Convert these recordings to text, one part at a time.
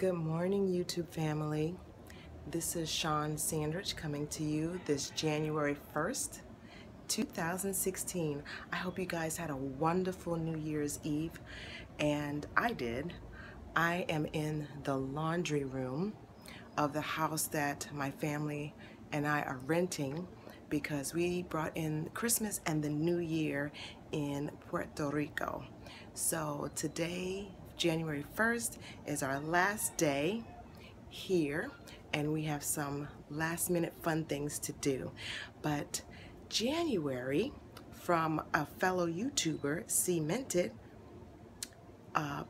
Good morning, YouTube family. This is Shawn Sandridge coming to you this January 1st, 2016. I hope you guys had a wonderful New Year's Eve, and I did. I am in the laundry room of the house that my family and I are renting because we brought in Christmas and the New Year in Puerto Rico. So today, January 1st, is our last day here, and we have some last minute fun things to do. But January, from a fellow YouTuber, Cemented,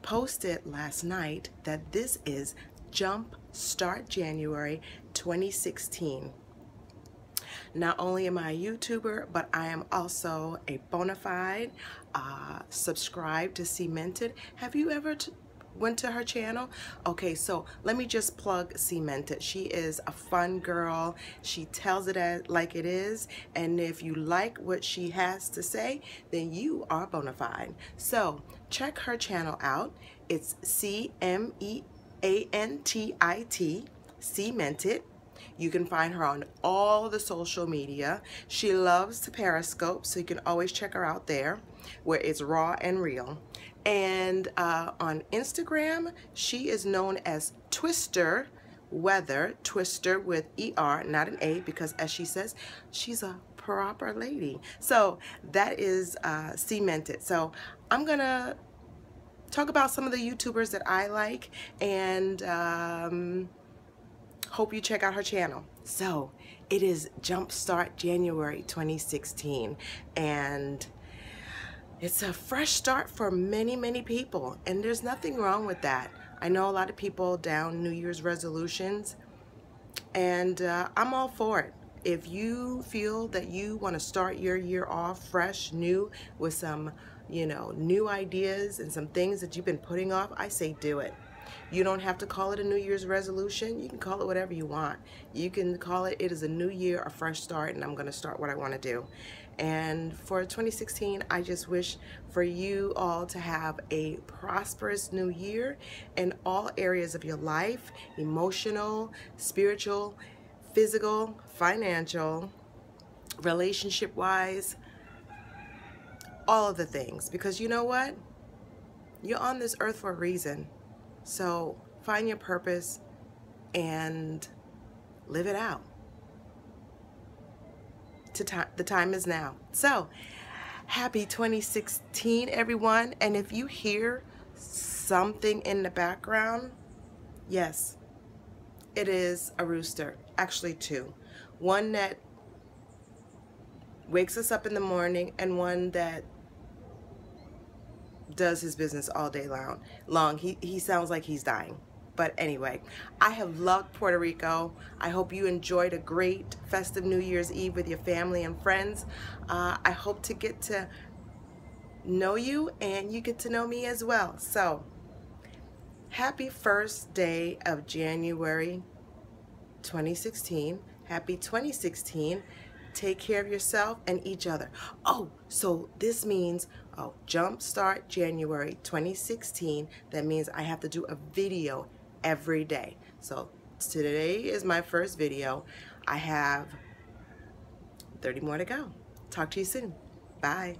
posted last night that this is Jump Start January 2016. Not only am I a YouTuber, but I am also a bona fide subscribed to Cemented. Have you ever went to her channel? Okay, so let me just plug Cemented. She is a fun girl. She tells it like it is, and if you like what she has to say, then you are bona fide. So check her channel out. It's CMEANTIT, Cemented. You can find her on all the social media. She loves to Periscope, so you can always check her out there, where it's raw and real. And on Instagram, she is known as Twister Weather, Twister with ER, not an A, because as she says, she's a proper lady. So that is Cemented. So I'm gonna talk about some of the YouTubers that I like, and hope you check out her channel. So it is Jumpstart January 2016, and it's a fresh start for many people, and there's nothing wrong with that. I know a lot of people down New Year's resolutions, and I'm all for it. If you feel that you want to start your year off fresh, new, with some, new ideas and some things that you've been putting off, I say do it. You don't have to call it a New Year's resolution. You can call it whatever you want. You can call it is a new year, a fresh start, and I'm going to start what I want to do. And for 2016, I just wish for you all to have a prosperous new year in all areas of your life: emotional, spiritual, physical, financial, relationship-wise, all of the things. Because you know what? You're on this earth for a reason. So find your purpose and live it out. The time is now. So happy 2016, everyone. And if you hear something in the background, yes, it is a rooster. Actually two. One that wakes us up in the morning, and one that does his business all day long. He sounds like he's dying. But anyway, I have loved Puerto Rico. I hope you enjoyed a great festive New Year's Eve with your family and friends. I hope to get to know you, and you get to know me as well. So happy first day of January 2016. Happy 2016. Take care of yourself and each other. Oh, so this means, Jumpstart January 2016. That means I have to do a video every day. So today is my first video. I have 30 more to go. Talk to you soon. Bye.